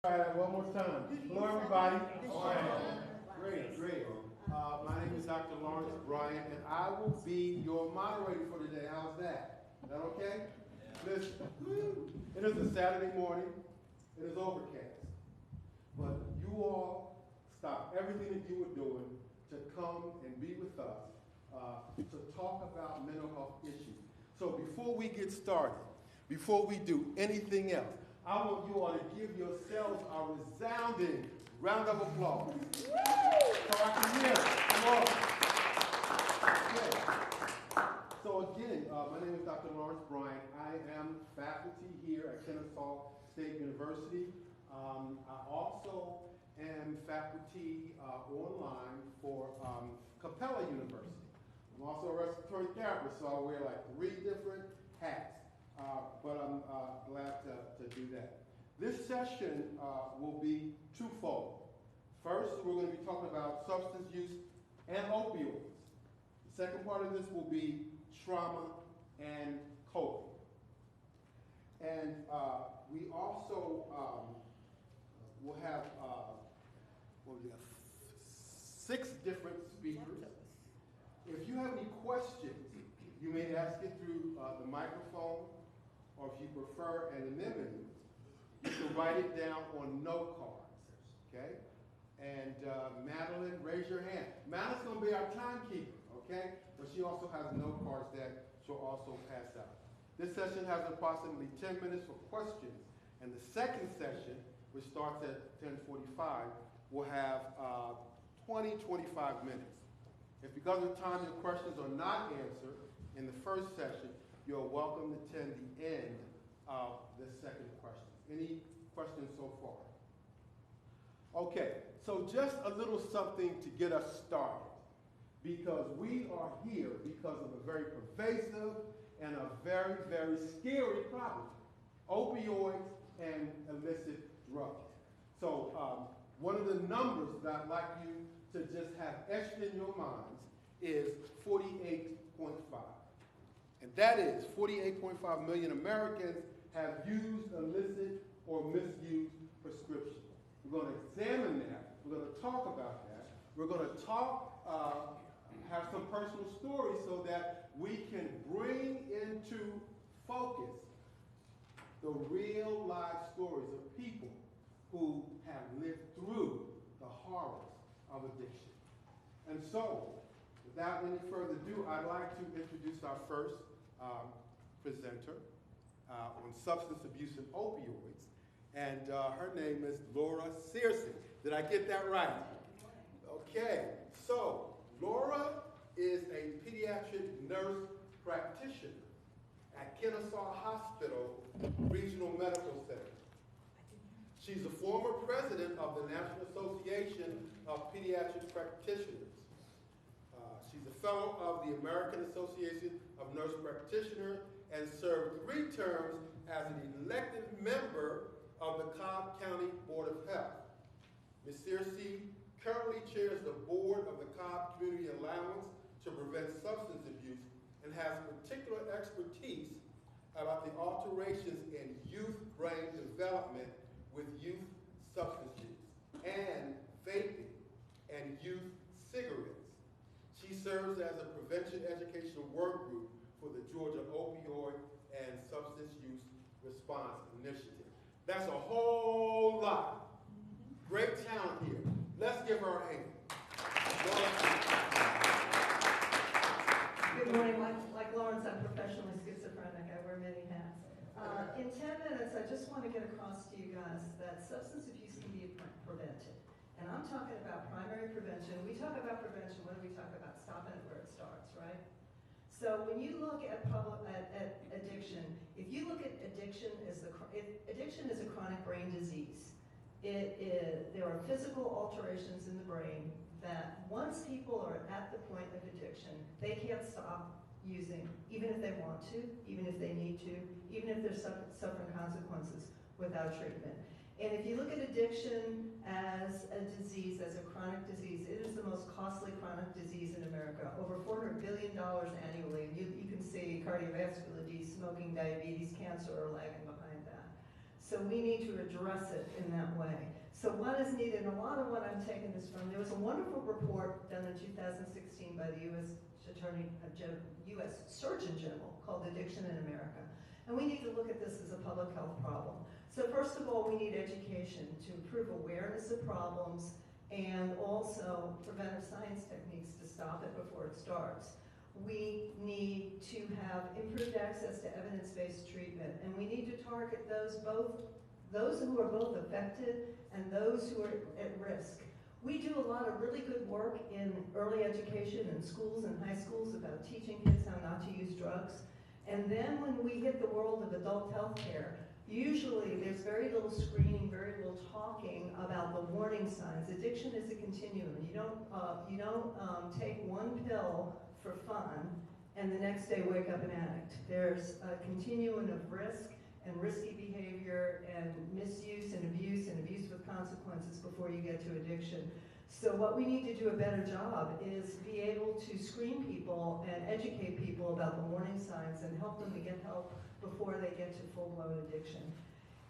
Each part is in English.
All right, one more time. Hello, everybody. All right. Great, great. My name is Dr. Lawrence Bryant, and I will be your moderator for today. How's that? Is that okay? Listen, it is a Saturday morning. It is overcast. But you all stop everything that you were doing to come and be with us to talk about mental health issues. So before we get started, before we do anything else, I want you all to give yourselves a resounding round of applause. So I can hear it. Okay. So again, my name is Dr. Lawrence Bryant. I am faculty here at Kennesaw State University. I also am faculty online for Capella University. I'm also a respiratory therapist, so I wear like 3 different hats. But I'm glad to do that. This session will be twofold. First, we're going to be talking about substance use and opioids. The second part of this will be trauma and coping. And we also will have 6 different speakers. If you have any questions, you may ask it through the microphone, or if you prefer anonymity, you can write it down on note cards, okay? And Madeline, raise your hand. Madeline's going to be our timekeeper, okay? But she also has note cards that she'll also pass out. This session has approximately 10 minutes for questions, and the second session, which starts at 10:45, will have 25 minutes. If because of time your questions are not answered in the first session, you're welcome to attend the end of the second question. Any questions so far? Okay, so just a little something to get us started, because we are here because of a very pervasive and a very, very scary problem: opioids and illicit drugs. So one of the numbers that I'd like you to just have etched in your minds is 48.5. And that is 48.5 million Americans have used illicit or misused prescriptions. We're going to examine that. We're going to talk about that. We're going to talk, have some personal stories so that we can bring into focus the real life stories of people who have lived through the horrors of addiction. And so, without any further ado, I'd like to introduce our first presenter on substance abuse and opioids. And her name is Laura Searcy. Did I get that right? Okay. So, Laura is a pediatric nurse practitioner at Kennesaw Hospital Regional Medical Center. She's a former president of the National Association of Pediatric Practitioners. She's a fellow of the American Association of Nurse Practitioners and served 3 terms as an elected member of the Cobb County Board of Health. Ms. Searcy currently chairs the board of the Cobb Community Allowance to Prevent Substance Abuse and has particular expertise about the alterations in youth brain development with youth substance use and vaping and youth cigarettes. She serves as a prevention educational work group for the Georgia Opioid and Substance Use Response Initiative. That's a whole lot. Great talent here. Let's give her a hand. Good morning. Like Lawrence, I'm professionally schizophrenic. I wear many hats. In 10 minutes, I just want to get across to you guys that substance abuse can be prevented. And I'm talking about primary prevention. We talk about prevention, what do we talk about? Stopping it where it starts, right? So when you look at addiction, if you look at addiction as addiction is a chronic brain disease. There are physical alterations in the brain that once people are at the point of addiction, they can't stop using, even if they want to, even if they need to, even if they're suffering consequences without treatment. And if you look at addiction as a disease, as a chronic disease, it is the most costly chronic disease in America. Over $400 billion annually. And you can see cardiovascular disease, smoking, diabetes, cancer are lagging behind that. So we need to address it in that way. So what is needed, and a lot of what I'm taking this from, there was a wonderful report done in 2016 by the U.S. Surgeon General called Addiction in America. And we need to look at this as a public health problem. So first of all, we need education to improve awareness of problems and also preventive science techniques to stop it before it starts. We need to have improved access to evidence-based treatment, and we need to target those who are both affected and those who are at risk. We do a lot of really good work in early education in schools and high schools about teaching kids how not to use drugs. And then when we hit the world of adult health care, usually there's very little screening, very little talking about the warning signs. Addiction is a continuum. You don't take one pill for fun and the next day wake up an addict. There's a continuum of risk and risky behavior and misuse and abuse with consequences before you get to addiction. So what we need to do a better job is be able to screen people and educate people about the warning signs and help them to get help before they get to full-blown addiction.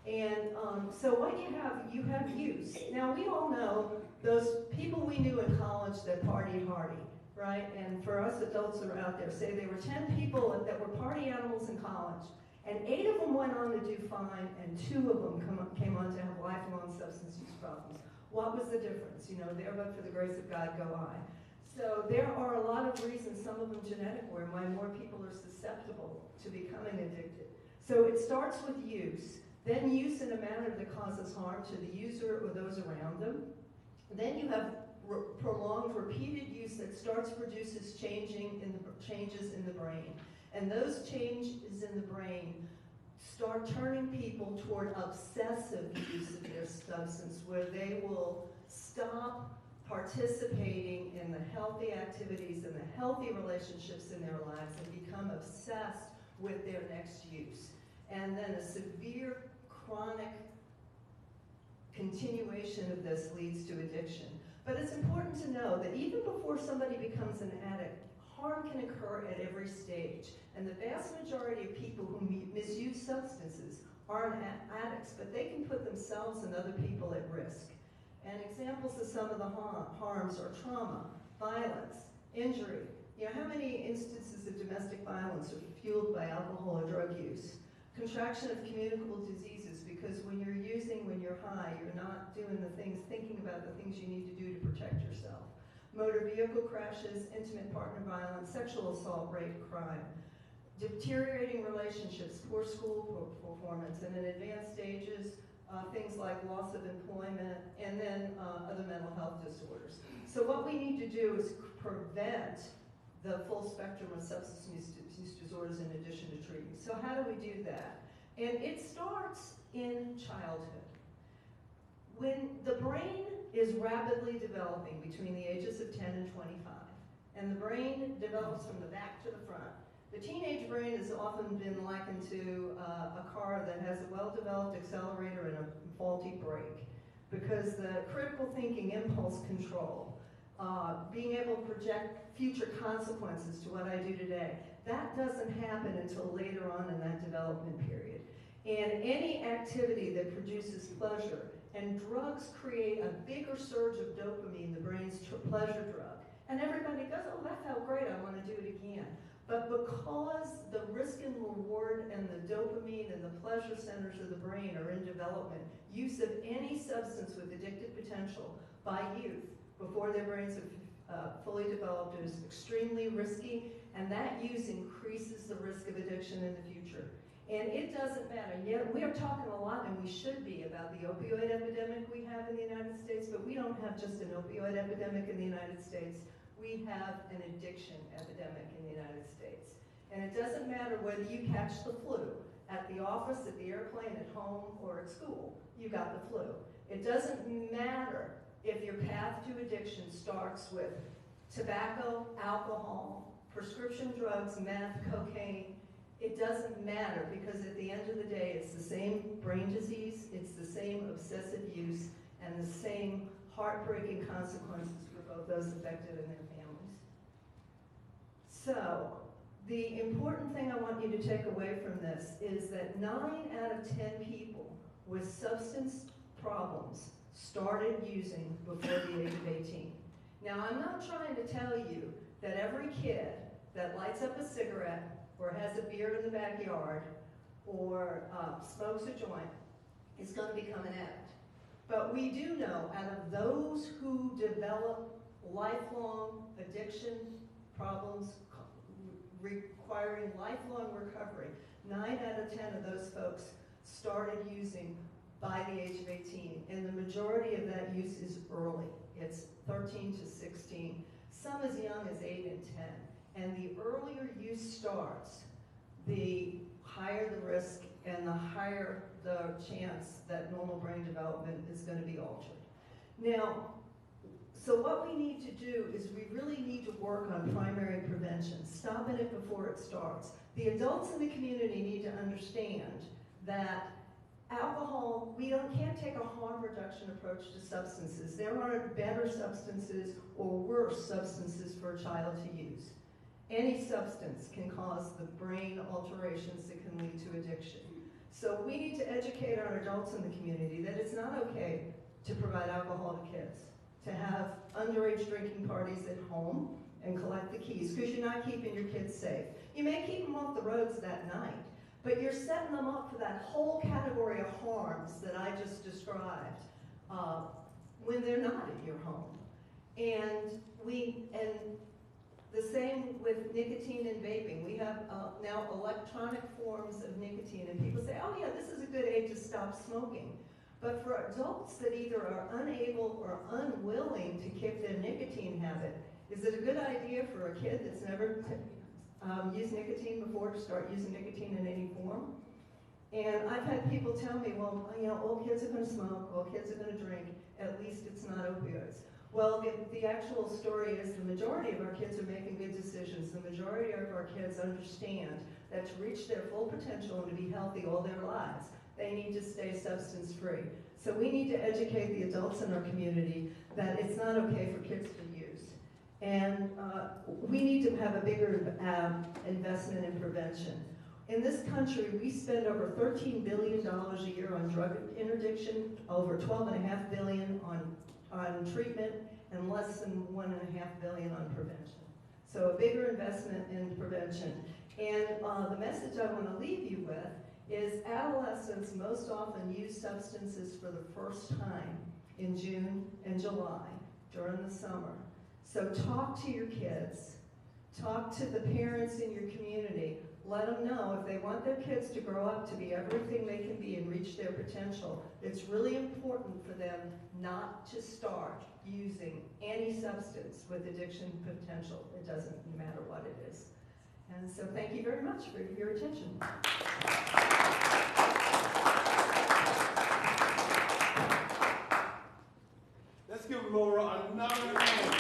And so what you have use. Now we all know those people we knew in college that partied hardy, right? And for us adults that are out there, say there were 10 people that were party animals in college, and 8 of them went on to do fine, and 2 of them came on to have lifelong substance use problems. What was the difference? You know, there but for the grace of God go I. So there are a lot of reasons, some of them genetic, why more people are susceptible to becoming addicted. So it starts with use, then use in a manner that causes harm to the user or those around them. Then you have prolonged, repeated use that produces changes in the brain. And those changes in the brain start turning people toward obsessive use of their substance, where they will stop participating in the healthy activities and the healthy relationships in their lives and become obsessed with their next use. And then a severe chronic continuation of this leads to addiction. But it's important to know that even before somebody becomes an addict, harm can occur at every stage. And the vast majority of people who misuse substances aren't addicts, but they can put themselves and other people at risk. And examples of some of the harms are trauma, violence, injury. You know, how many instances of domestic violence are fueled by alcohol or drug use? Contraction of communicable diseases, because when you're using, when you're high, you're not doing the things, thinking about the things you need to do to protect yourself. Motor vehicle crashes, intimate partner violence, sexual assault, rape, crime. Deteriorating relationships, poor school performance, and in advanced stages, things like loss of employment, and then other mental health disorders. So what we need to do is prevent the full spectrum of substance use disorders in addition to treating. So how do we do that? And it starts in childhood. When the brain is rapidly developing between the ages of 10 and 25, and the brain develops from the back to the front, the teenage brain has often been likened to a car that has a well-developed accelerator and a faulty brake, because the critical thinking, impulse control, being able to project future consequences to what I do today, that doesn't happen until later on in that development period. And any activity that produces pleasure, and drugs create a bigger surge of dopamine, the brain's pleasure drug. And everybody goes, oh, that felt great, I want to do it again. But because the risk and reward and the dopamine and the pleasure centers of the brain are in development, use of any substance with addictive potential by youth before their brains have fully developed is extremely risky, and that use increases the risk of addiction in the future. And it doesn't matter. Yet we are talking a lot, and we should be, about the opioid epidemic we have in the United States, but we don't have just an opioid epidemic in the United States. We have an addiction epidemic in the United States. And it doesn't matter whether you catch the flu at the office, at the airplane, at home, or at school. You got the flu. It doesn't matter if your path to addiction starts with tobacco, alcohol, prescription drugs, meth, cocaine. It doesn't matter, because at the end of the day, it's the same brain disease, it's the same obsessive use, and the same heartbreaking consequences for both those affected and their families. So, the important thing I want you to take away from this is that 9 out of 10 people with substance problems started using before the age of 18. Now, I'm not trying to tell you that every kid that lights up a cigarette or has a beer in the backyard or smokes a joint is going to become an addict. But we do know out of those who develop lifelong addiction problems requiring lifelong recovery, 9 out of 10 of those folks started using by the age of 18. And the majority of that use is early. It's 13 to 16, some as young as 8 and 10. And the earlier use starts, the higher the risk and the higher the chance that normal brain development is going to be altered. Now, so what we need to do is we really need to work on primary prevention, stopping it before it starts. The adults in the community need to understand that alcohol, can't take a harm reduction approach to substances. There aren't better substances or worse substances for a child to use. Any substance can cause the brain alterations that can lead to addiction. So we need to educate our adults in the community that it's not okay to provide alcohol to kids, to have underage drinking parties at home and collect the keys, because you're not keeping your kids safe. You may keep them off the roads that night, but you're setting them up for that whole category of harms that I just described when they're not at your home. And the same with nicotine and vaping. We have now electronic forms of nicotine, and people say, oh yeah, this is a good age to stop smoking. But for adults that either are unable or unwilling to kick their nicotine habit, is it a good idea for a kid that's never used nicotine before to start using nicotine in any form? And I've had people tell me, well, all kids are going to smoke, all kids are going to drink, at least it's not opioids. Well, the actual story is the majority of our kids are making good decisions. The majority of our kids understand that to reach their full potential and to be healthy all their lives, they need to stay substance free. So we need to educate the adults in our community that it's not okay for kids to use. And we need to have a bigger investment in prevention. In this country, we spend over $13 billion a year on drug interdiction, over $12.5 billion on treatment, and less than $1.5 billion on prevention. So a bigger investment in prevention. And the message I want to leave you with is adolescents most often use substances for the first time in June and July during the summer. So talk to your kids, talk to the parents in your community. Let them know if they want their kids to grow up to be everything they can be and reach their potential, it's really important for them not to start using any substance with addiction potential. It doesn't matter what it is. And so thank you very much for your attention. Let's give Laura another round.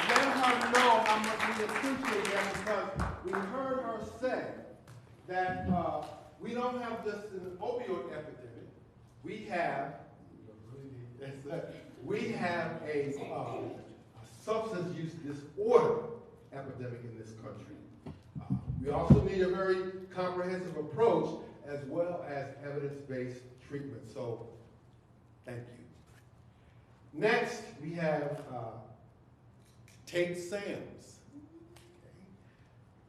Let her know how much we appreciate that, because we heard her say that we don't have just an opioid epidemic. We have a substance use disorder epidemic in this country. We also need a very comprehensive approach as well as evidence-based treatment. So, thank you. Next, we have Tate Sams.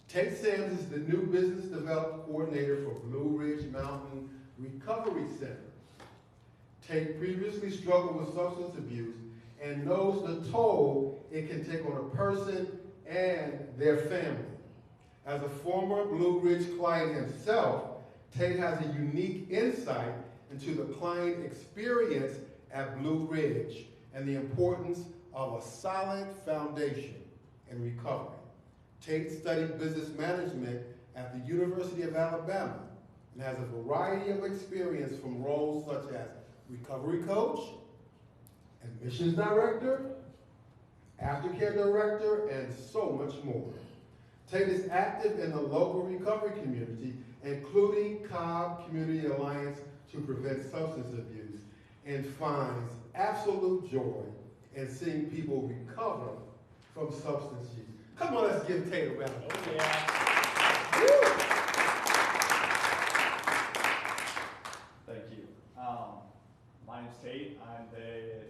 Tate Sams is the new business development coordinator for Blue Ridge Mountain Recovery Center. Tate previously struggled with substance abuse and knows the toll it can take on a person and their family. As a former Blue Ridge client himself, Tate has a unique insight into the client experience at Blue Ridge and the importance of a solid foundation in recovery. Tate studied business management at the University of Alabama and has a variety of experience from roles such as recovery coach, admissions director, aftercare director, and so much more. Tate is active in the local recovery community, including Cobb Community Alliance to Prevent Substance Abuse, and finds absolute joy in seeing people recover from substance use. Come on, let's give Tate a round. Oh, yeah. Thank you. name's Tate. I'm the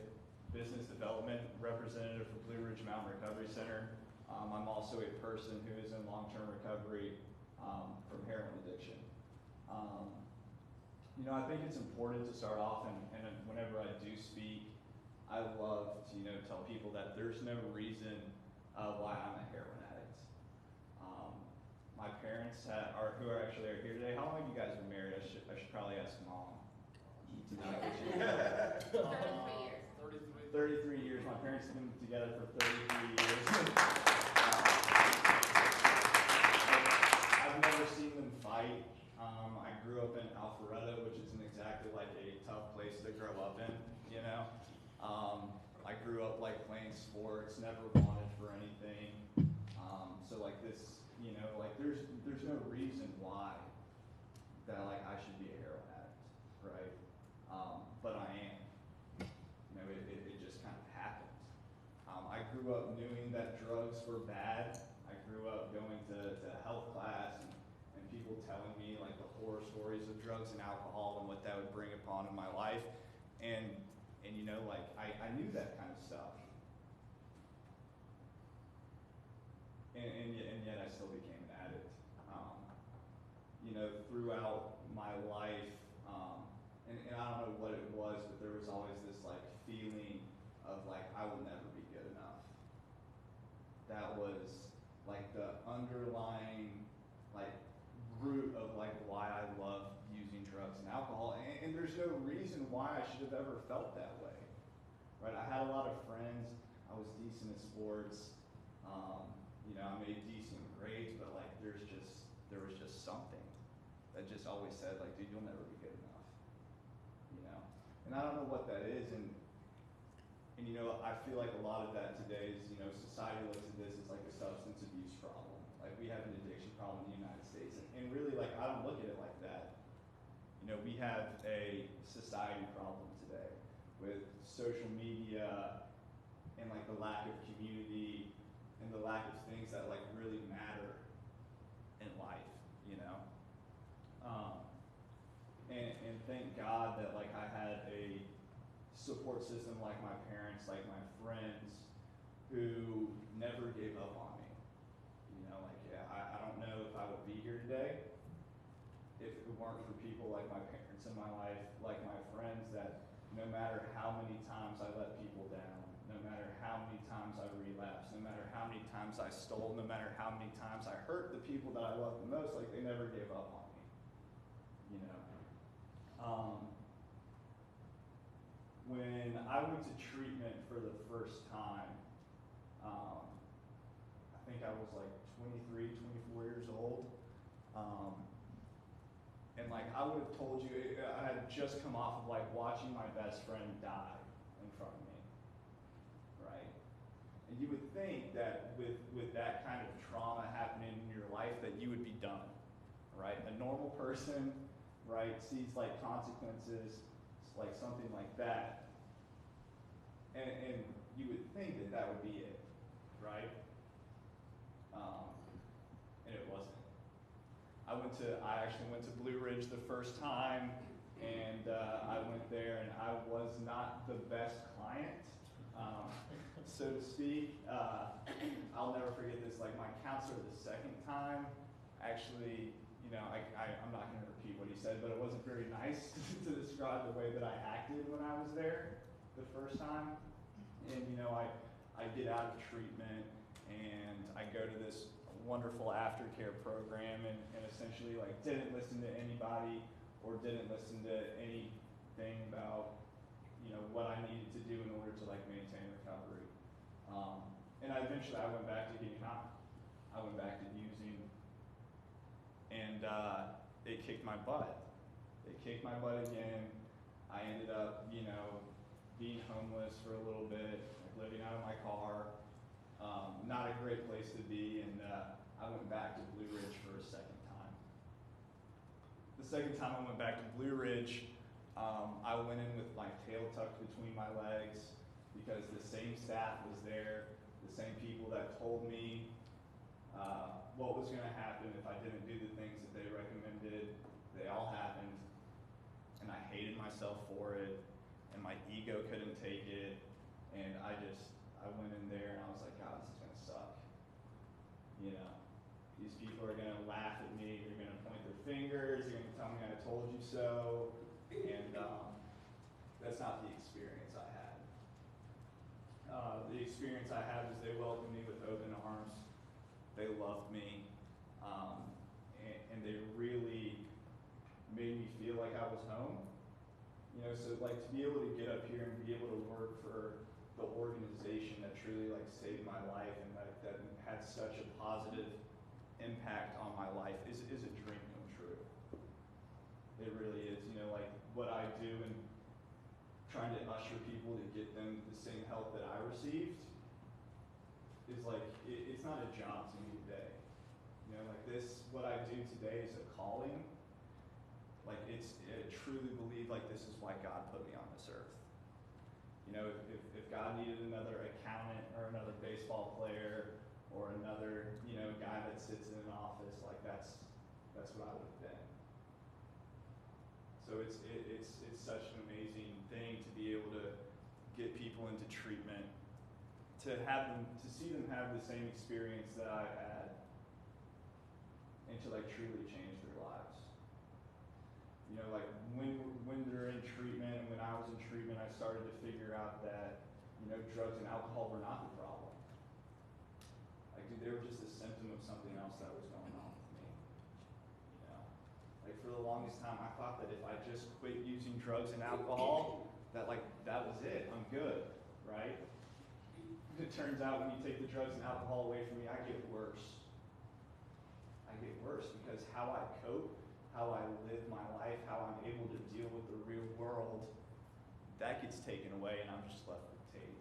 business development representative for Blue Ridge Mountain Recovery Center. I'm also a person who is in long-term recovery from heroin addiction. I think it's important to start off, and whenever I do speak, I love to tell people that there's no reason why I'm a heroin addict. My parents who are here today. How long have you guys been married? I should probably ask mom. 33 years. 33 years. My parents have been together for 33 years. I've never seen them fight. I grew up in Alpharetta, which isn't exactly like a tough place to grow up in, I grew up like playing sports, never wanted for anything. So like this, there's no reason why that like I should be a heroin addict, right? But I am. It just kind of happened. I grew up knowing that drugs were bad. I grew up going to health class and people telling me like the horror stories of drugs and alcohol and what that would bring upon in my life. And I knew that kind of stuff. And yet I still became an addict. Throughout my life, and I don't know what it was, but there was always this like feeling of like I will never be good enough. That was like the underlying like root of like why I love using drugs and alcohol, and there's no reason why I should have ever felt that way, right? I had a lot of friends. I was decent at sports. I made decent grades, but like there was just something that just always said like, dude, you'll never be good enough, And I don't know what that is, and I feel like a lot of that today is, society looks at this as like a substance abuse problem. Like we have an addiction problem in the United States, and really like I don't look at it like that. We have a society problem today with social media and like the lack of community and the lack of things that like really matter in life, and thank God that like I had a support system like my parents, like my friends, who never gave up on me. I don't know if I would be here today if it weren't for people like my parents in my life, like my friends, that no matter how many times I let people down, no matter how many times I relapsed, no matter how many times I stole, no matter how many times I hurt the people that I love the most, like they never gave up on me. When I went to treatment for the first time, I think I was like 23, 24 years old. And like I would have told you, I had just come off of like watching my best friend die in front of me, right? And you would think that with that kind of trauma happening in your life that you would be done, right? A normal person, right, sees like consequences, like something like that. And you would think that would be it, right? And it wasn't. I actually went to Blue Ridge the first time, and I went there, and I was not the best client, so to speak. I'll never forget this. Like my counselor the second time, actually, I'm not going to repeat what he said, but it wasn't very nice to describe the way that I acted when I was there the first time. And I get out of treatment, and I go to this wonderful aftercare program, and essentially like didn't listen to anybody or didn't listen to anything about what I needed to do in order to like maintain recovery. And I went back to getting high. I went back to using, and it kicked my butt. It kicked my butt again. I ended up being homeless for a little bit, like living out of my car. Not a great place to be, and I went back to Blue Ridge for a second time. The second time I went back to Blue Ridge, I went in with my tail tucked between my legs because the same staff was there, the same people that told me what was going to happen if I didn't do the things that they recommended. They all happened, and I hated myself for it. and my ego couldn't take it, and I went in there and I was like, God, this is gonna suck. You know, these people are gonna laugh at me, they're gonna point their fingers, they're gonna tell me I told you so, and that's not the experience I had. The experience I had was they welcomed me with open arms, they loved me, and they really made me feel like I was home. You know, so like to be able to get up here and be able to work for the organization that truly like saved my life and like that had such a positive impact on my life is a dream come true. It really is. You know, like what I do and trying to usher people to get them the same help that I received is like it's not a job to me today. You know, like this, what I do today is a calling. Like I truly believe like this is why God put me on this earth. You know, if God needed another accountant or another baseball player or another, you know, guy that sits in an office, like that's what I would have been. So it's such an amazing thing to be able to get people into treatment, to see them have the same experience that I've had, and to like truly change their lives. You know, like when they're in treatment and when I was in treatment, I started to figure out that, you know, drugs and alcohol were not the problem. Like, dude, they were just a symptom of something else that was going on with me. You know, like for the longest time, I thought that if I just quit using drugs and alcohol, that was it, I'm good, right? It turns out when you take the drugs and alcohol away from me, I get worse. I get worse because how I cope, how I live my life, how I'm able to deal with the real world, that gets taken away and I'm just left with tape.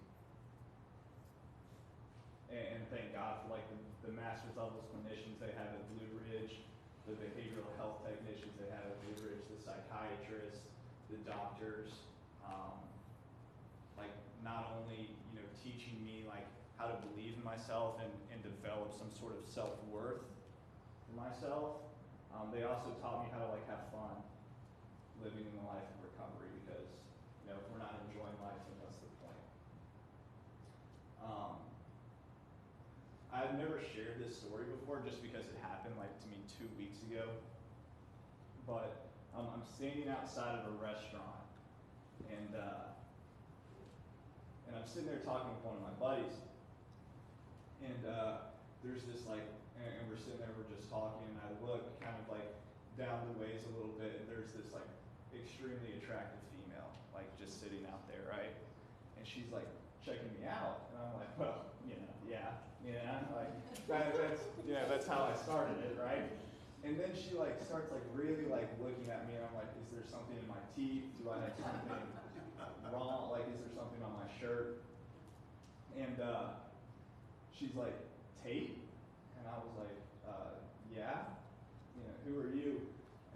And thank God for like the master's level clinicians they have at Blue Ridge, the behavioral health technicians they have at Blue Ridge, the psychiatrists, the doctors, like not only, you know, teaching me like how to believe in myself and develop some sort of self-worth for myself, they also taught me how to like have fun living in the life of recovery because, you know, if we're not enjoying life, then what's the point? I've never shared this story before just because it happened like to me 2 weeks ago, but I'm standing outside of a restaurant and I'm sitting there talking with one of my buddies, and there's this like, and we're sitting there, we're just talking, and I look kind of like down the ways a little bit, and there's this like extremely attractive female, like just sitting out there, right? And she's like checking me out, and I'm like, well, you know, I'm like, that's how I started it, right? And then she like starts like really like looking at me, and I'm like, is there something in my teeth? Do I have something wrong? Like, is there something on my shirt? And she's like, Tate? And I was like, yeah, you know, who are you?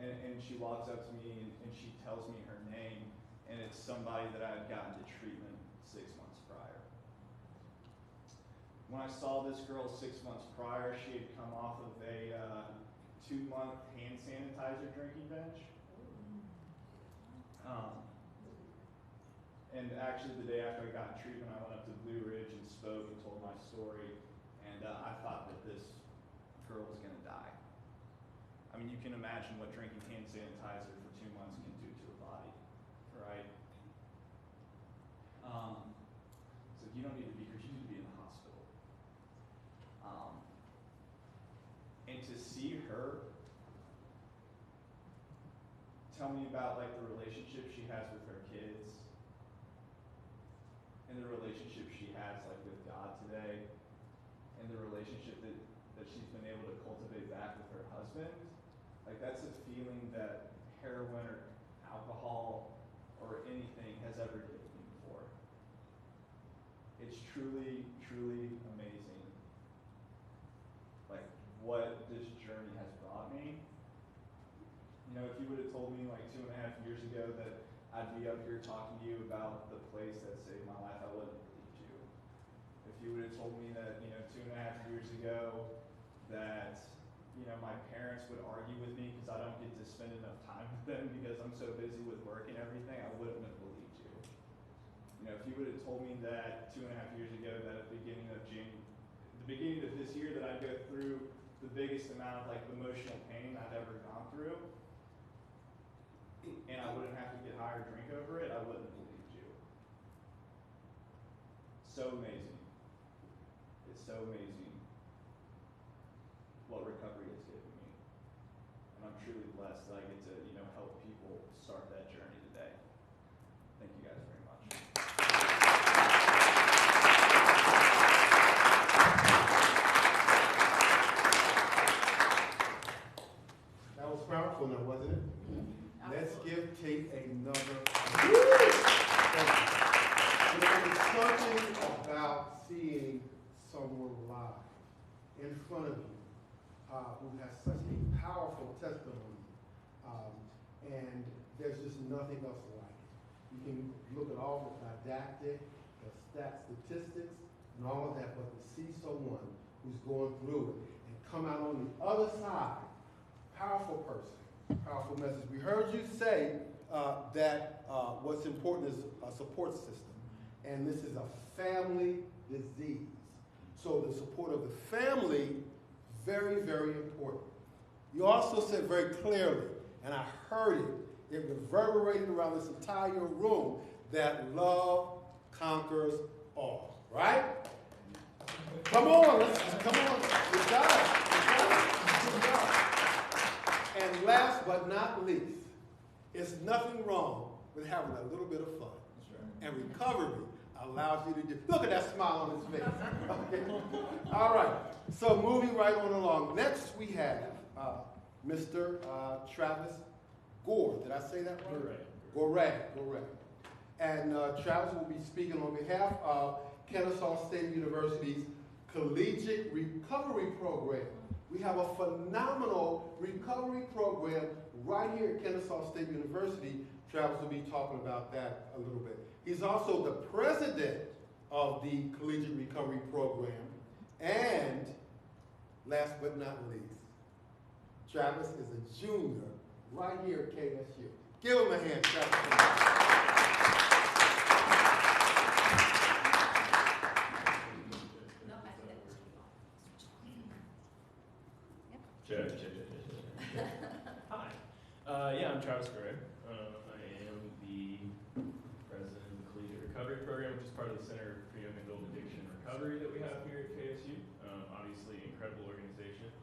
And she walks up to me and she tells me her name, and it's somebody that I had gotten to treatment 6 months prior. When I saw this girl 6 months prior, she had come off of a 2-month hand sanitizer drinking bench. And actually the day after I got treatment, I went up to Blue Ridge and spoke and told my story, and I thought that this girl was going to die. I mean, you can imagine what drinking hand sanitizer for 2 months can do to a body, right? So you don't need to be here, you need to be in the hospital. And to see her tell me about like the relationship she has with her kids, and the relationship she has like with God today, and the relationship that she's been able to cultivate back with her husband, like that's a feeling that heroin or alcohol or anything has ever given me before. It's truly, truly amazing, like what this journey has brought me. You know, if you would have told me like 2.5 years ago that I'd be up here talking to you about the place that saved my life, I wouldn't have believed you. If you would have told me that, you know, 2.5 years ago that, you know, my parents would argue with me because I don't get to spend enough time with them because I'm so busy with work and everything, I wouldn't have believed you. You know, if you would have told me that 2.5 years ago that at the beginning of this year that I'd go through the biggest amount of like emotional pain I've ever gone through, and I wouldn't have to get high or drink over it, I wouldn't have believed you. So amazing. It's so amazing what recovery has given me. And I'm truly blessed that I get to, you know, help people start that journey today. Thank you guys very much. That was powerful now, wasn't it? Let's give Tate another. There's something about seeing someone live in front of you who has such a powerful testimony, and there's just nothing else like it. You can look at all the didactic, the statistics, and all of that, but to see someone who's going through it and come out on the other side, powerful person, powerful message. We heard you say that what's important is a support system, and this is a family disease. So the support of the family, very, very important. You also said very clearly, and I heard it, it reverberated around this entire room, that love conquers all, right? Come on, come on, you got it. And last but not least, it's nothing wrong with having a little bit of fun. That's right. And recovery allows you to do. Look at that smile on his face. Okay. All right. So moving right on along. Next we have Mr. Travis Gore. Did I say that right? Gore. And Travis will be speaking on behalf of Kennesaw State University's Collegiate Recovery Program. We have a phenomenal recovery program right here at Kennesaw State University. Travis will be talking about that a little bit. He's also the president of the Collegiate Recovery Program. And last but not least, Travis is a junior right here at KSU. Give him a hand, Travis. Hi. Yeah, I'm Travis Gray. I am the president of the Collegiate Recovery Program, which is part of the Center for Young Adult Addiction Recovery that we have here at KSU. Obviously, incredible organization.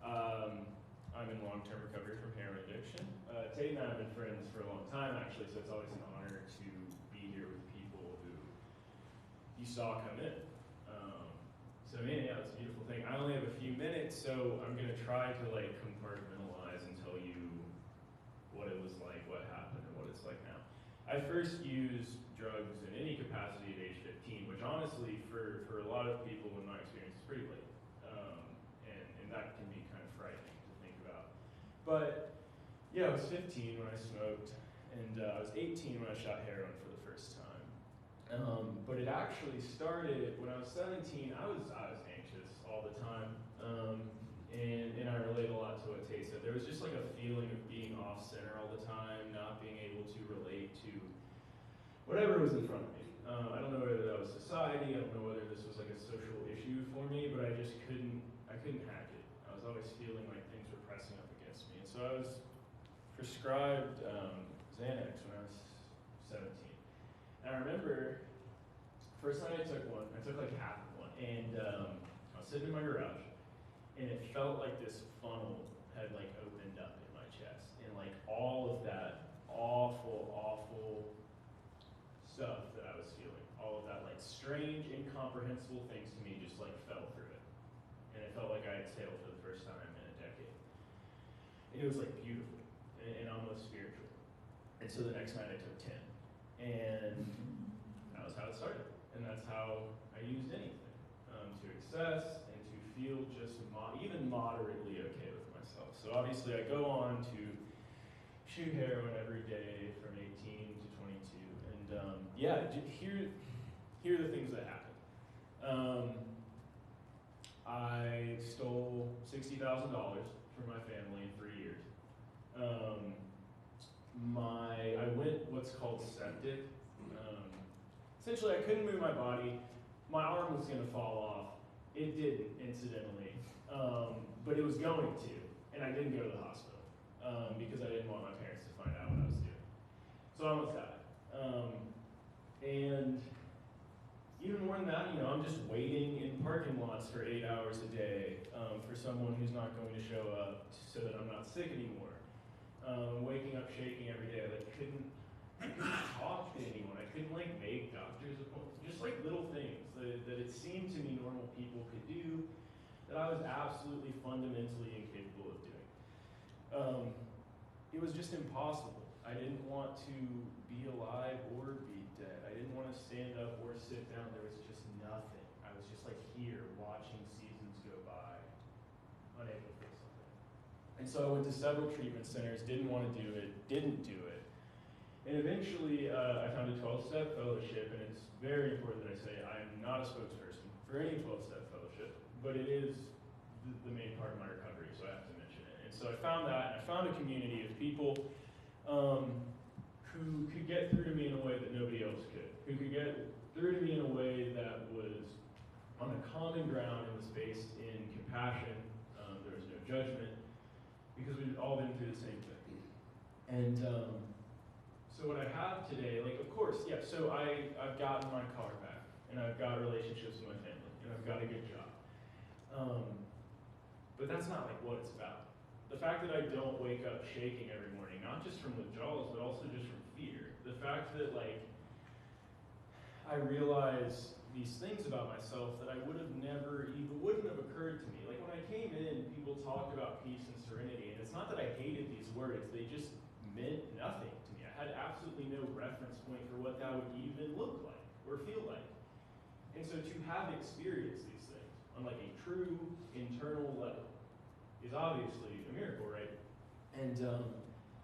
I'm in long-term recovery from heroin addiction. Tate and I have been friends for a long time, actually, so it's always an honor to be here with people who you saw come in. So yeah, it's a beautiful thing. I only have a few minutes, so I'm gonna try to like compartmentalize and tell you what it was like, what happened, and what it's like now. I first used drugs in any capacity at age 15, which honestly, for a lot of people in my experience, is pretty late. And that can be kind of frightening to think about. But yeah, I was 15 when I smoked, and I was 18 when I shot heroin for the first time. But it actually started when I was 17. I was anxious all the time, and I relate a lot to what Tate said. There was just like a feeling of being off center all the time, not being able to relate to whatever was in front of me. I don't know whether that was society. I don't know whether this was like a social issue for me, but I just couldn't hack it. I was always feeling like things were pressing up against me, and so I was prescribed Xanax when I was 17. And I remember, first time I took one, I took like half of one, and I was sitting in my garage, and it felt like this funnel had like opened up in my chest, and like all of that awful stuff that I was feeling, all of that like strange, incomprehensible things to me just like fell through it. And it felt like I exhaled for the first time in a decade. And it was like beautiful and almost spiritual. And so the next night I took 10. And that was how it started. And that's how I used anything, to excess and to feel just even moderately okay with myself. So obviously I go on to shoot heroin every day from 18 to 22. And yeah, here are the things that happened. I stole $60,000 from my family in 3 years. I went what's called septic. Essentially, I couldn't move my body. My arm was gonna fall off. It didn't, incidentally, but it was going to, and I didn't go to the hospital because I didn't want my parents to find out what I was doing. So I almost died. And even more than that, I'm just waiting in parking lots for 8 hours a day for someone who's not going to show up so that I'm not sick anymore. Waking up shaking every day. I couldn't talk to anyone. I couldn't make doctor's appointments. Just little things that it seemed to me normal people could do that I was absolutely fundamentally incapable of doing. It was just impossible. I didn't want to be alive or be dead. I didn't want to stand up or sit down. There was just nothing. I was just here watching seasons go by, unable to fix something. And so I went to several treatment centers, didn't want to do it, didn't do it. And eventually I found a 12-step fellowship, and it's very important that I say I am not a spokesperson for any 12-step fellowship, but it is the main part of my recovery, so I have to mention it. And so I found that, and I found a community of people who could get through to me in a way that nobody else could, who could get through to me in a way that was on a common ground and was based in compassion. There was no judgment, because we've all been through the same thing. And so what I have today, of course, yeah, so I've gotten my car back, and I've got relationships with my family, and I've got a good job. But that's not what it's about. The fact that I don't wake up shaking every morning, not just from withdrawals, but also just from fear. The fact that I realize these things about myself that I wouldn't have occurred to me. When I came in, people talked about peace and serenity, and it's not that I hated these words, they just meant nothing to me. I had absolutely no reference point for what that would even look like or feel like. And so to have experienced these things on a true internal level is obviously a miracle, right? And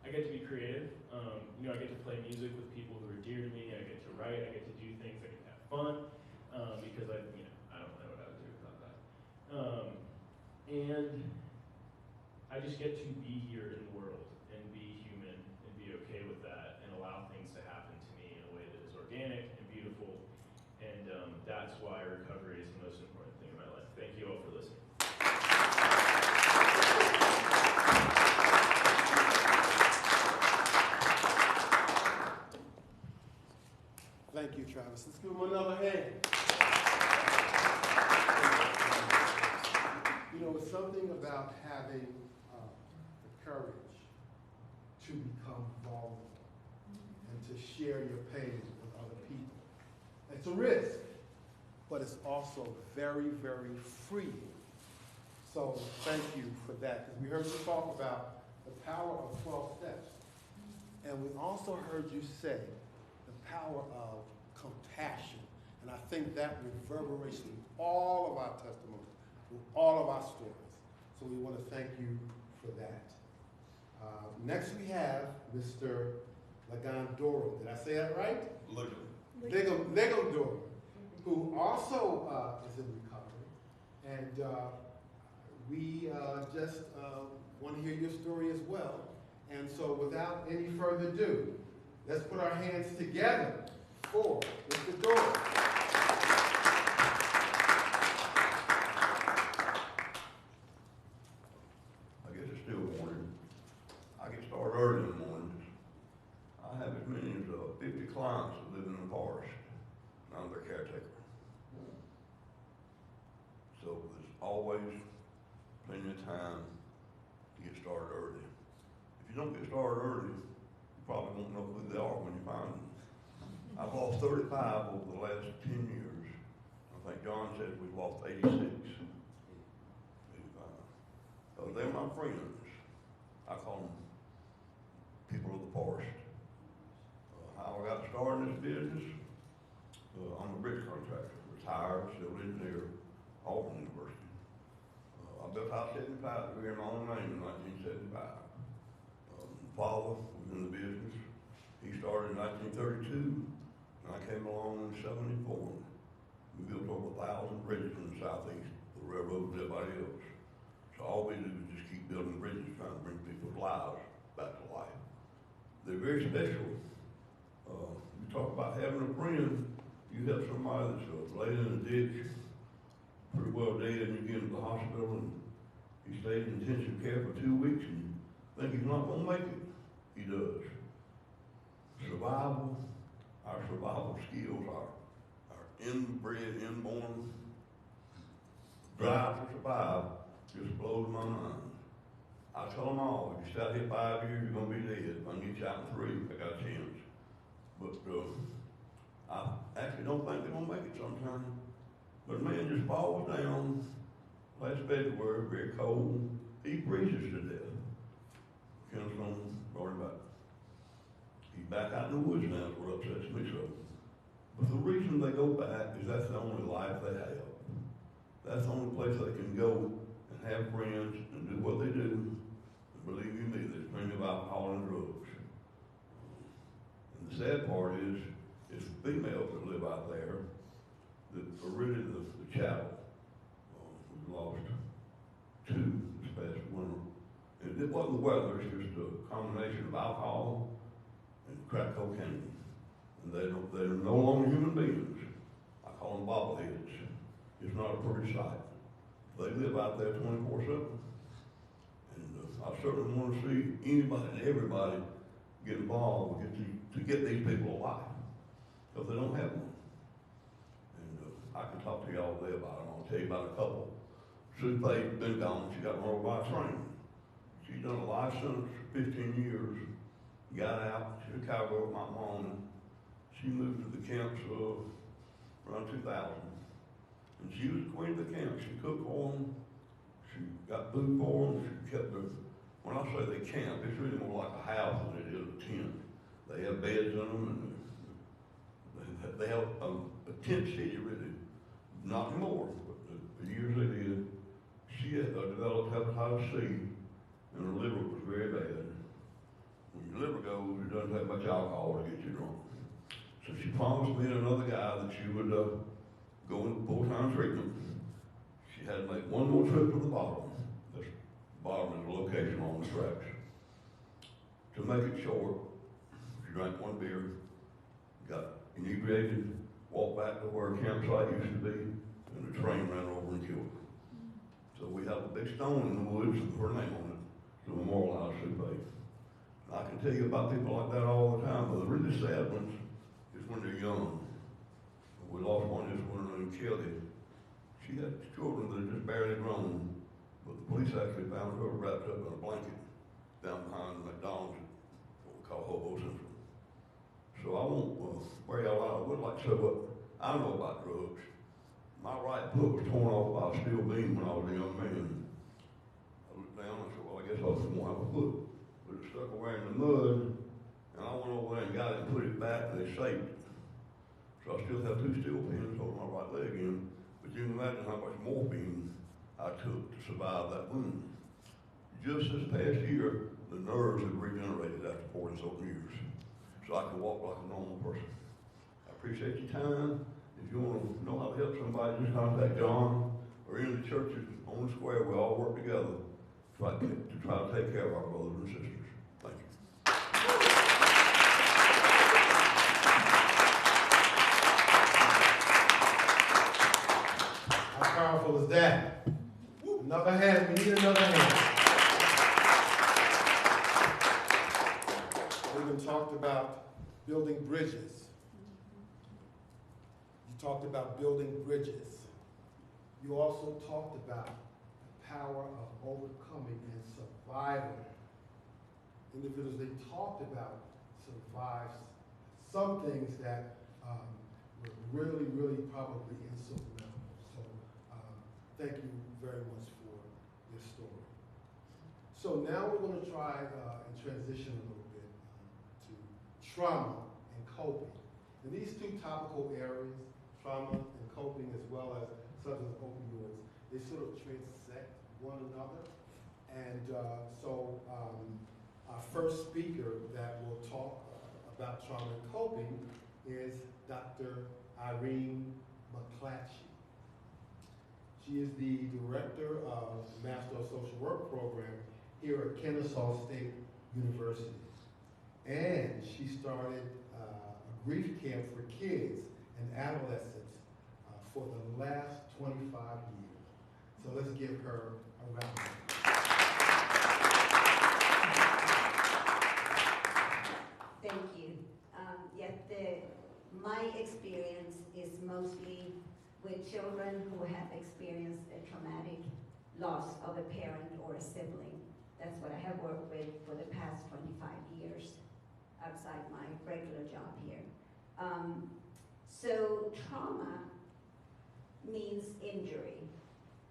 I get to be creative. I get to play music with people who are dear to me. I get to write. I get to do things. I get to have fun because I don't know what I would do without that. And I just get to be here in the world and be human and be okay with that and allow things to happen to me in a way that is organic and beautiful. And that's why recovery is the most important thing in my life. Thank you all for listening. Thank you, Travis. Let's give him another hand. It's something about having the courage to become vulnerable and to share your pain with other people. It's a risk, but it's also very, very freeing. So thank you for that, because we heard you talk about the power of 12 steps. And we also heard you say the power of compassion. And I think that reverberates through all of our testimonies, through all of our stories. So we want to thank you for that. Next we have Mr. Lagandoro. Did I say that right? Legandoro, who also is in recovery. And we just want to hear your story as well. And so without any further ado, let's put our hands together for Mr. Doro. I guess it's still morning. I get started early in the mornings. I have as many as 50 clients that live in the forest, and I'm their caretaker. So there's always plenty of time to get started early. If you don't get started early, you probably won't know who they are when you find them. I've lost 35 over the last 10 years. I think John said we've lost 86. 85. They're my friends. I call them people of the forest. How I got started in this business, I'm a bridge contractor, retired, civil engineer, Auburn University. I built House 75 here in my own name in 1975. Father was in the business. He started in 1932, and I came along in 74. We built over 1,000 bridges in the southeast, the railroad and everybody else. So all we do is just keep building bridges, trying to bring people's lives back to life. They're very special. You talk about having a friend. You have somebody that's laid in a ditch, pretty well dead, and you get him to the hospital, and he stays in intensive care for 2 weeks, and you think he's not gonna make it. He does. Survival, our survival skills, our inbred, inborn drive to survive just blows my mind. I tell them all, if you stay out here 5 years, you're gonna be dead. If I can get you out in 3, I got a chance. But I actually don't think they're gonna make it sometime. But a man just falls down last February, very cold. He freezes to death. Kennesaw brought him back. He's back out in the woods now, is what upsets me so. But the reason they go back is that's the only life they have. That's the only place they can go and have friends and do what they do. And believe you me, there's plenty of alcohol and drugs. And the sad part is females that live out there that are really the chattel. We lost 2 this past winter. And it wasn't the weather, it's just a combination of alcohol and crack cocaine. And they're no longer human beings. I call them bobbleheads. It's not a pretty sight. They live out there 24/7. And I certainly want to see anybody and everybody get involved to get these people alive. Because they don't have one. And I can talk to you all day about them. I'll tell you about a couple. Sue Faye's been gone. She got rolled by a train. She's done a life sentence for 15 years. Got out. She's a cowgirl with my mom. And she moved to the camps around 2000. And she was the queen of the camp. She cooked for them. She got food for them. She kept them. When I say they camp, it's really more like a house than it is a tent. They have beds in them, and they have a tent city, really. Not anymore, but the years they did. She had developed hepatitis C, and her liver was very bad. When your liver goes, it doesn't take much alcohol to get you drunk. So she promised me and another guy that she would go into full-time treatment. She had to make one more trip to the bottom. This bottom is the location on the tracks. To make it short, she drank 1 beer, got inebriated, walked back to where a campsite used to be, and the train ran over and killed her. So we have a big stone in the woods with her name on it to memorialize Sue Faye. I can tell you about people like that all the time, but the really sad ones is when they're young. We lost one this winter named Kelly. She had children that had just barely grown, but the police actually found her wrapped up in a blanket down behind McDonald's, what we call Hobo Central. So I won't wear y'all out. I would like to say what I know about drugs. My right foot was torn off by a steel beam when I was a young man. I looked down and said, well, I guess I just won't have a foot. But it stuck away in the mud, and I went over there and got it and put it back, and they saved it. So I still have 2 steel pins holding my right leg in, but you can imagine how much morphine I took to survive that wound. Just this past year, the nerves have regenerated after 40-something years. So I can walk like a normal person. I appreciate your time. If you want to know how to help somebody, just contact John or any of the churches on the square. We all work together to try to take care of our brothers and sisters. Thank you. How powerful is that? Another hand. We need another hand. We even talked about building bridges. You talked about building bridges. You also talked about the power of overcoming and surviving. Individuals, they talked about some things that were really, really probably insurmountable. So thank you very much for your story. So now we're going to try and transition a little bit to trauma and coping. And these 2 topical areas, trauma and coping as well as substance opioids, they sort of transect one another. And so our first speaker that will talk about trauma and coping is Dr. Irene McClatchy. She is the director of the Master of Social Work program here at Kennesaw State University. And she started a grief camp for kids and adolescents for the last 25 years. So let's give her a round of applause. Thank you. My experience is mostly with children who have experienced a traumatic loss of a parent or a sibling. That's what I have worked with for the past 25 years outside my regular job here. So trauma means injury,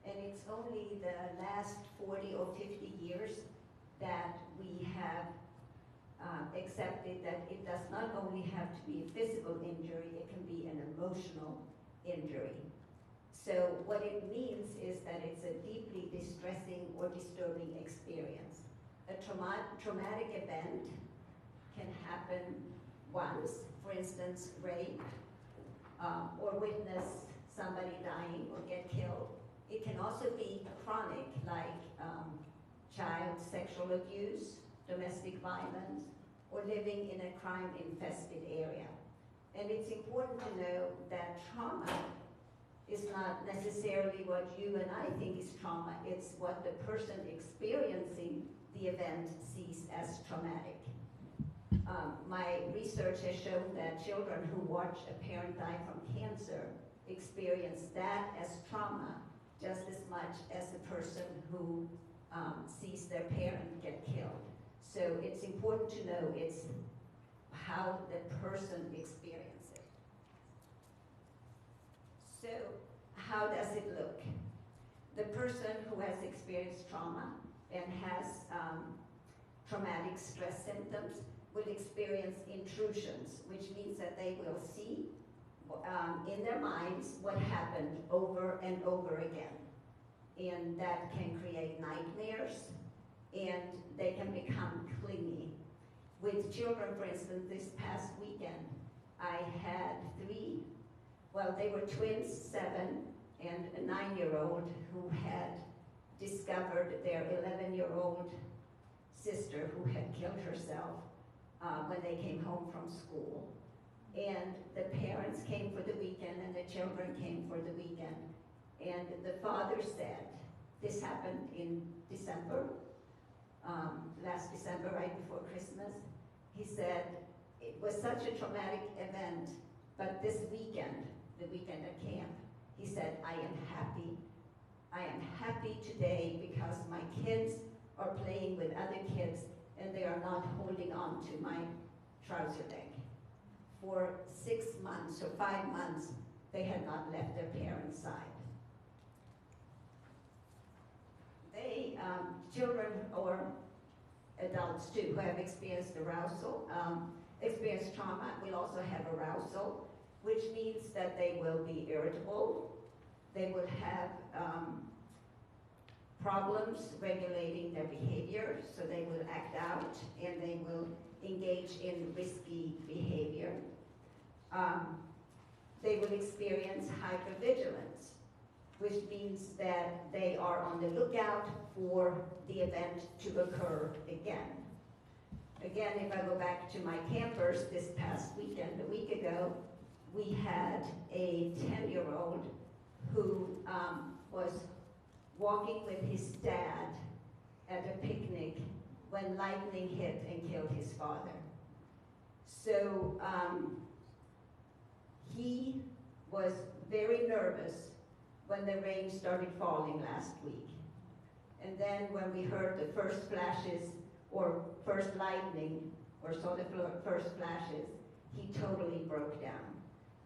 and it's only the last 40 or 50 years that we have accepted that it does not only have to be a physical injury, it can be an emotional injury. So what it means is that it's a deeply distressing or disturbing experience. A traumatic event can happen once, for instance, rape, or witness somebody dying or get killed. It can also be chronic, like child sexual abuse, domestic violence, or living in a crime-infested area. And it's important to know that trauma is not necessarily what you and I think is trauma, it's what the person experiencing the event sees as traumatic. My research has shown that children who watch a parent die from cancer experience that as trauma just as much as the person who sees their parent get killed. So it's important to know it's how the person experiences it. So how does it look? The person who has experienced trauma and has traumatic stress symptoms will experience intrusions, which means that they will see in their minds what happened over and over again. And that can create nightmares, and they can become clingy. With children, for instance, this past weekend, I had three, well, they were twins, 7, and a 9-year-old who had discovered their 11-year-old sister who had killed herself when they came home from school. And the parents came for the weekend and the children came for the weekend. And the father said, this happened in December, last December, right before Christmas. He said, it was such a traumatic event, but this weekend, the weekend at camp, he said, I am happy. I am happy today because my kids are playing with other kids and they are not holding on to my trouser leg. For 6 months or 5 months, they had not left their parents' side. They, children or adults too, who have experienced arousal, experienced trauma, will also have arousal, which means that they will be irritable, they will have problems regulating their behavior, so they will act out and they will engage in risky behavior. They will experience hypervigilance, which means that they are on the lookout for the event to occur again. Again, if I go back to my campers this past weekend, a week ago, we had a 10-year-old who was walking with his dad at a picnic when lightning hit and killed his father. So he was very nervous when the rain started falling last week. And then when we heard the first flashes or first lightning or saw the first flashes, he totally broke down.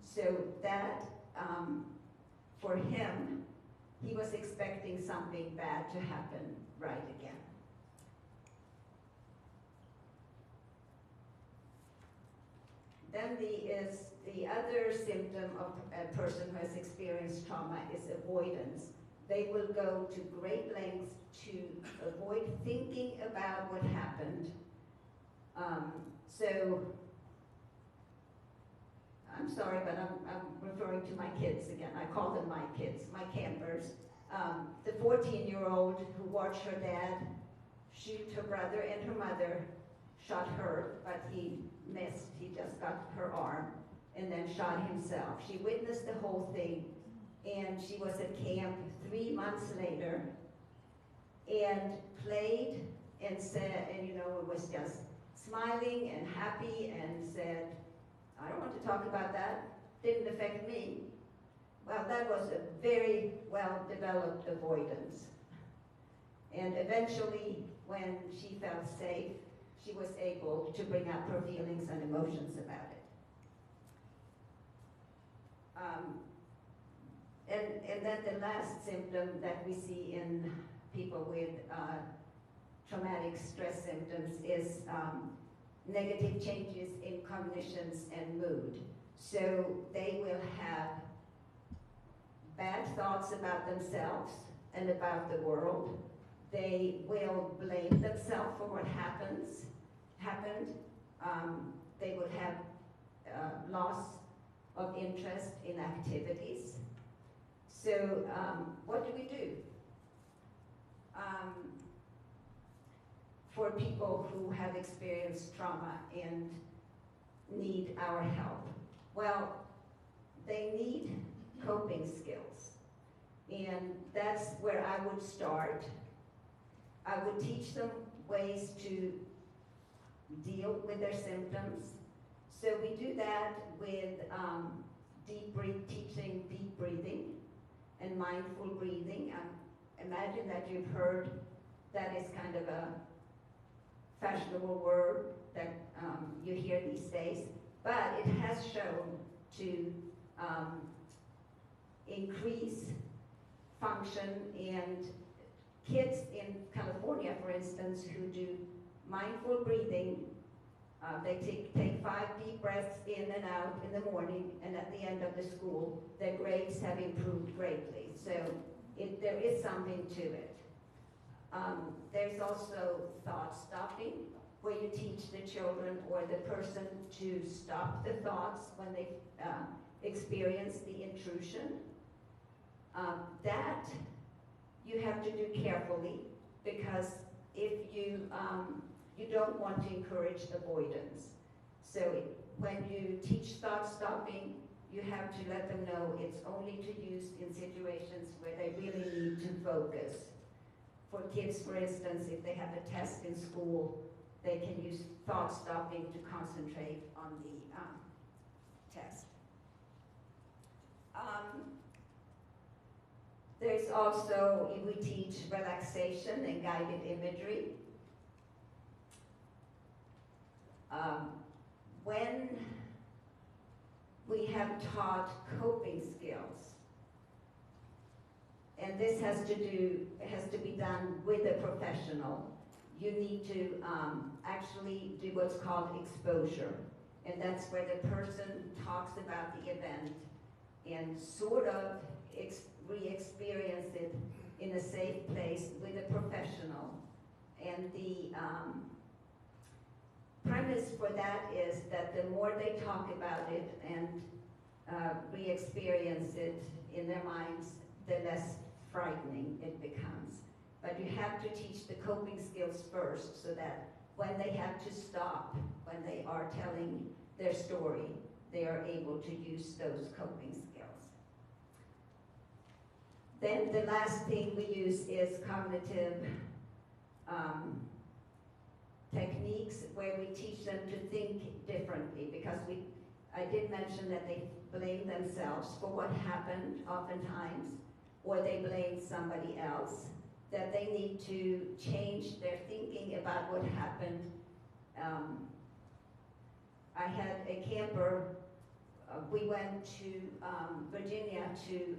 So that, for him, he was expecting something bad to happen right again. Then the other symptom of a person who has experienced trauma is avoidance. They will go to great lengths to avoid thinking about what happened. So, I'm sorry, but I'm referring to my kids again. I call them my kids, my campers. The 14-year-old who watched her dad shoot her brother and her mother, shot her, but he missed. He just got her arm. and then shot himself. She witnessed the whole thing, and she was at camp 3 months later, and played and said, and it was just smiling and happy, and said, I don't want to talk about that, didn't affect me. Well, that was a very well-developed avoidance. And eventually, when she felt safe, she was able to bring up her feelings and emotions about it. And then the last symptom that we see in people with traumatic stress symptoms is negative changes in cognitions and mood. So they will have bad thoughts about themselves and about the world. They will blame themselves for what happened. They would have loss of interest in activities. So what do we do for people who have experienced trauma and need our help? Well, they need coping skills, and that's where I would start. I would teach them ways to deal with their symptoms. So we do that with teaching deep breathing and mindful breathing. Imagine that you've heard that is kind of a fashionable word that you hear these days, but it has shown to increase function, and kids in California, for instance, who do mindful breathing, they take 5 deep breaths in and out in the morning, and at the end of the school, their grades have improved greatly. So there is something to it. There's also thought stopping, where you teach the children or the person to stop the thoughts when they experience the intrusion. That you have to do carefully, because if you don't want to encourage avoidance. So when you teach thought stopping, you have to let them know it's only to use in situations where they really need to focus. For kids, for instance, if they have a test in school, they can use thought stopping to concentrate on the test. There's also, we teach relaxation and guided imagery. When we have taught coping skills, and this has to be done with a professional, you need to actually do what's called exposure. And that's where the person talks about the event and sort of re-experience it in a safe place with a professional. And the premise for that is that the more they talk about it and re-experience it in their minds, the less frightening it becomes. But you have to teach the coping skills first, so that when they have to stop, when they are telling their story, they are able to use those coping skills. Then the last thing we use is cognitive techniques, where we teach them to think differently, because I did mention that they blame themselves for what happened oftentimes, or they blame somebody else, that they need to change their thinking about what happened. I had a camper, we went to Virginia to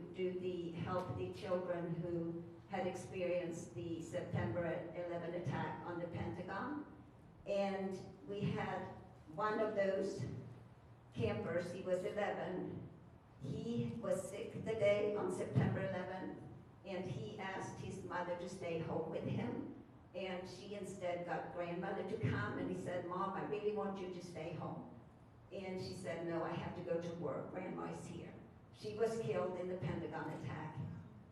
help the children who had experienced the September 11 attack on the Pentagon. And we had one of those campers, he was 11, he was sick the day on September 11th, and he asked his mother to stay home with him, and she instead got grandmother to come, and he said, Mom, I really want you to stay home. And she said, no, I have to go to work, Grandma is here. She was killed in the Pentagon attack,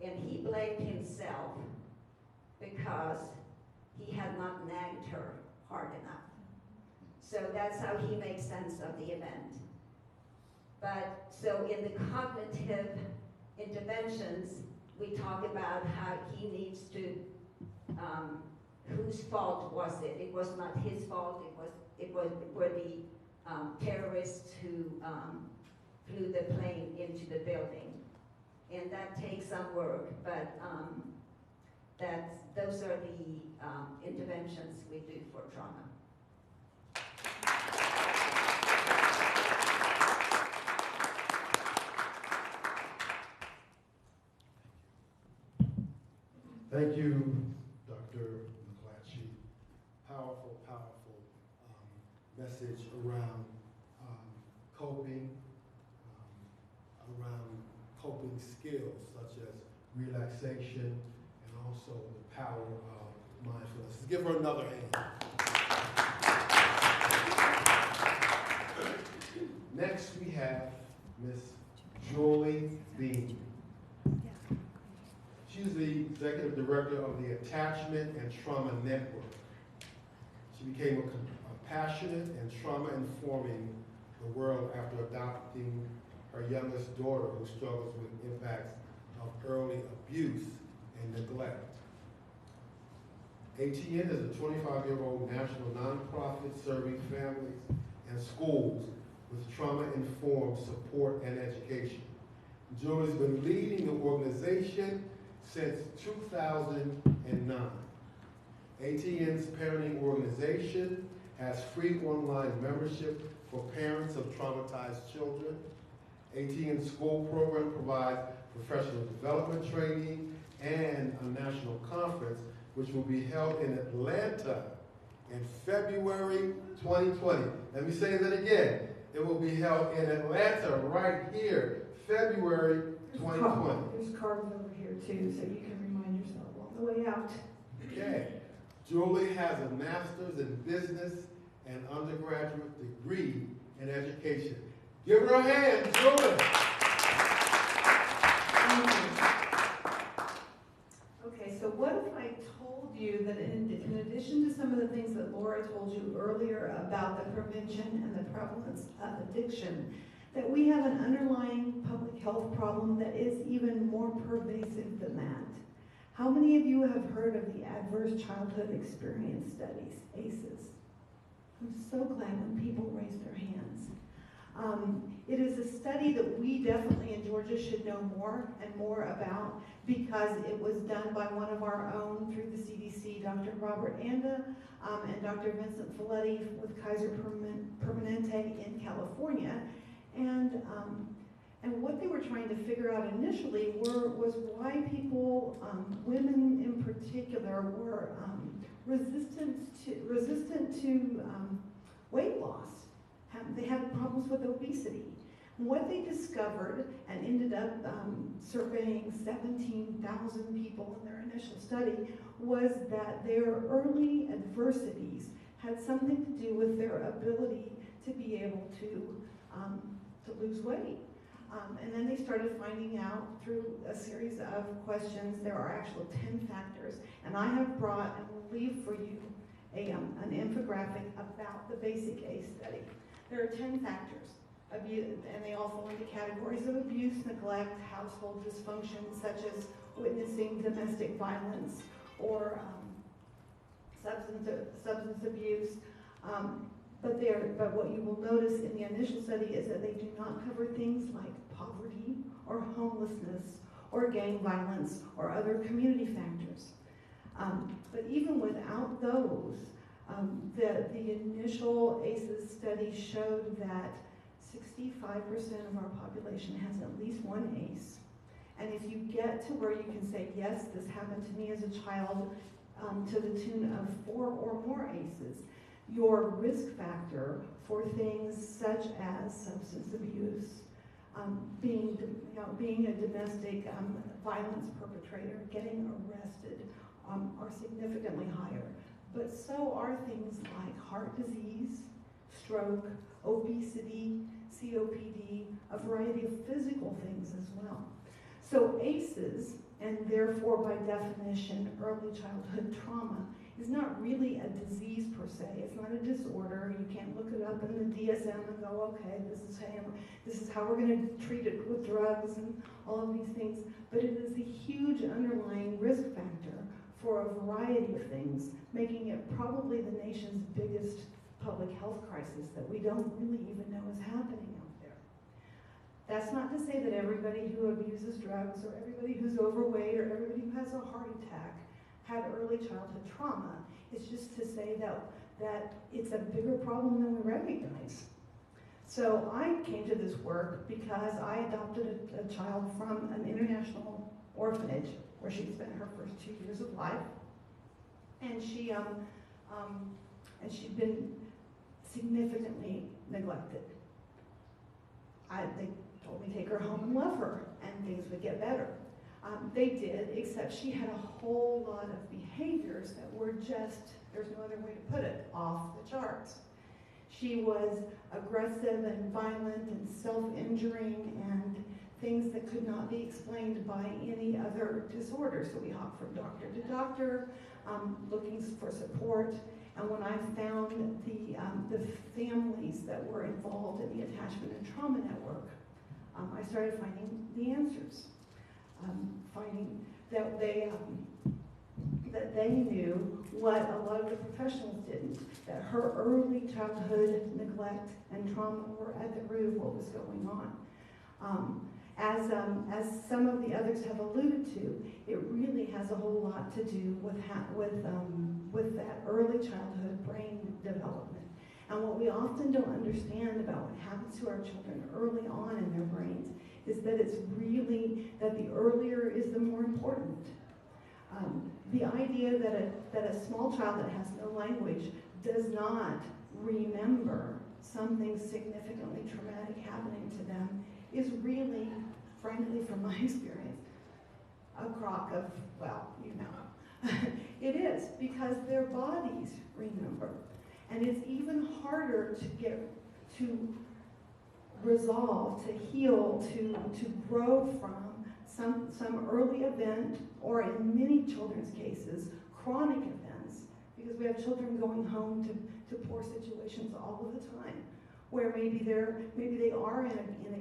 and he blamed himself because he had not nagged her hard enough. So that's how he makes sense of the event. But so in the cognitive interventions, we talk about how he needs to, whose fault was it? It was not his fault, it were the terrorists who flew the plane into the building. And that takes some work, but those are the interventions we do for trauma. Thank you, Dr. McClatchy. Powerful, powerful message around coping, around coping skills such as relaxation and also the power of mindfulness. Let's give her another hand. Next we have Miss Julie Bean. She's the executive director of the Attachment and Trauma Network. She became a passionate and trauma-informing the world after adopting her youngest daughter who struggles with impacts of early abuse and neglect. ATN is a 25-year-old national nonprofit serving families and schools with trauma-informed support and education. Julie's been leading the organization since 2009. ATN's parenting organization has free online membership for parents of traumatized children. ATN's school program provides professional development training and a national conference which will be held in Atlanta in February 2020. Let me say that again. It will be held in Atlanta right here, February 2020. There's cards over here too, so you can remind yourself on the way out. Okay. Julie has a master's in business and undergraduate degree in education. Give her a hand, Julie. Okay, so what if I told you that in addition to some of the things that Laura told you earlier about the prevention and the prevalence of addiction, that we have an underlying public health problem that is even more pervasive than that? How many of you have heard of the Adverse Childhood Experience Studies, ACEs? I'm so glad when people raise their hands. It is a study that we definitely in Georgia should know more and more about because it was done by one of our own through the CDC, Dr. Robert Anda and Dr. Vincent Folletti with Kaiser Permanente in California. And what they were trying to figure out initially was why people, women in particular, were resistant to weight loss. They had problems with obesity. What they discovered and ended up surveying 17,000 people in their initial study was that their early adversities had something to do with their ability to be able to lose weight. And then they started finding out through a series of questions, there are actual 10 factors. And I have brought and will leave for you an infographic about the basic ACE study. There are 10 factors, and they all fall into categories of abuse, neglect, household dysfunction, such as witnessing domestic violence or substance abuse. But what you will notice in the initial study is that they do not cover things like poverty or homelessness or gang violence or other community factors. But even without those, the initial ACEs study showed that 65% of our population has at least one ACE. And if you get to where you can say, yes, this happened to me as a child, to the tune of 4 or more ACEs, your risk factor for things such as substance abuse, being a domestic violence perpetrator, getting arrested, are significantly higher. But so are things like heart disease, stroke, obesity, COPD, a variety of physical things as well. So ACEs, and therefore by definition early childhood trauma, is not really a disease per se. It's not a disorder. You can't look it up in the DSM and go, okay, this is how we're going to treat it with drugs and all of these things. But it is a huge underlying risk factor for a variety of things, making it probably the nation's biggest public health crisis that we don't really even know is happening out there. That's not to say that everybody who abuses drugs or everybody who's overweight or everybody who has a heart attack had early childhood trauma. It's just to say that it's a bigger problem than we recognize. So I came to this work because I adopted a child from an international orphanage where she spent her first 2 years of life, and she'd been significantly neglected. They told me to take her home and love her, and things would get better. They did, except she had a whole lot of behaviors that were just, there's no other way to put it, off the charts. She was aggressive and violent and self-injuring and things that could not be explained by any other disorder. So we hopped from doctor to doctor, looking for support. And when I found the families that were involved in the Attachment and Trauma Network, I started finding the answers. Finding that they knew what a lot of the professionals didn't, that her early childhood neglect and trauma were at the root of what was going on. As some of the others have alluded to, it really has a whole lot to do with that early childhood brain development. And what we often don't understand about what happens to our children early on in their brains is that it's really, that the earlier is the more important. The idea that a small child that has no language does not remember something significantly traumatic happening to them is really, frankly, from my experience, a crock of, well, you know. It is, because their bodies remember. And it's even harder to get to resolve, to heal, to grow from some early event, or in many children's cases, chronic events, because we have children going home to poor situations all of the time, where maybe they are in a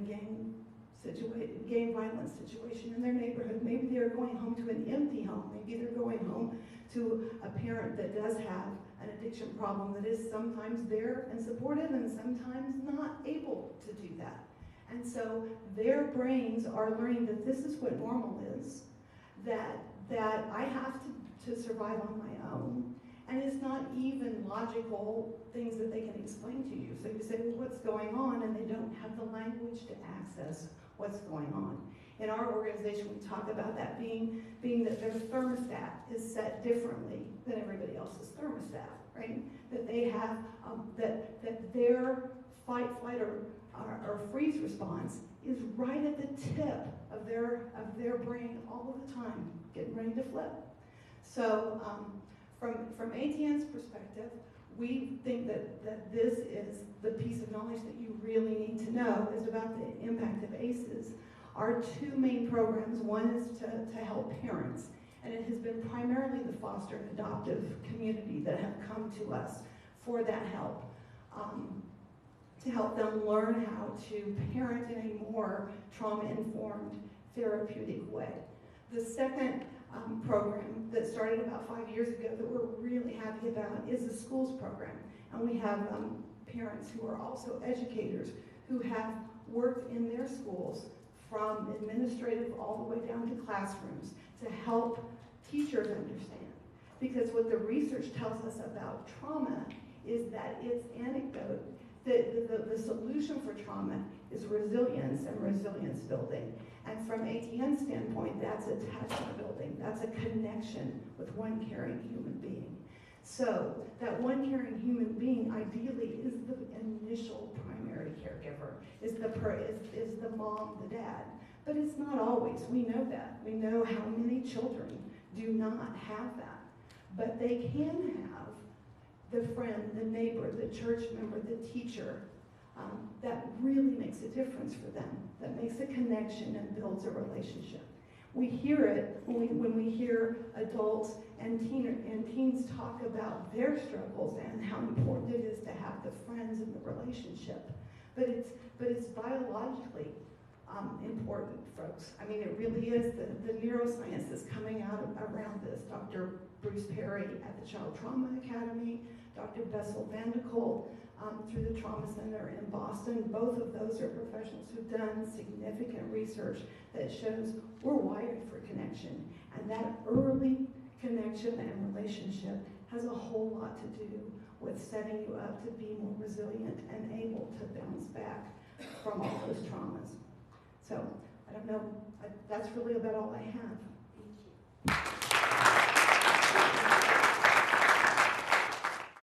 gang violence situation in their neighborhood. Maybe they're going home to an empty home. Maybe they're going home to a parent that does have an addiction problem that is sometimes there and supportive and sometimes not able to do that. And so their brains are learning that this is what normal is, that I have to survive on my own. And it's not even logical things that they can explain to you. So you say, well, what's going on? And they don't have the language to access what's going on. In our organization, we talk about that being that their thermostat is set differently than everybody else's thermostat, right? That they have, that their fight, flight, or freeze response is right at the tip of their brain all of the time, getting ready to flip. So from ATN's perspective, we think that this is the piece of knowledge that you really need to know is about the impact of ACEs. Our two main programs, one is to help parents, and it has been primarily the foster and adoptive community that have come to us for that help, to help them learn how to parent in a more trauma-informed, therapeutic way. The second program that started about 5 years ago that we're really happy about is the schools program. And we have parents who are also educators who have worked in their schools from administrative all the way down to classrooms to help teachers understand. Because what the research tells us about trauma is that it's anecdote. The solution for trauma is resilience and resilience building. And from ATN's standpoint, that's attachment building. That's a connection with one caring human being. So that one caring human being ideally is the initial primary caregiver, is the mom, the dad. But it's not always. We know that. We know how many children do not have that. But they can have the friend, the neighbor, the church member, the teacher, that really makes a difference for them, that makes a connection and builds a relationship. We hear it when we hear adults and teens talk about their struggles and how important it is to have the friends and the relationship. But it's biologically important, folks. I mean, it really is. The neuroscience is coming out around this. Dr. Bruce Perry at the Child Trauma Academy, Dr. Bessel Van de Kolk through the Trauma Center in Boston. Both of those are professionals who've done significant research that shows we're wired for connection. And that early connection and relationship has a whole lot to do with setting you up to be more resilient and able to bounce back from all those traumas. So, I don't know, that's really about all I have.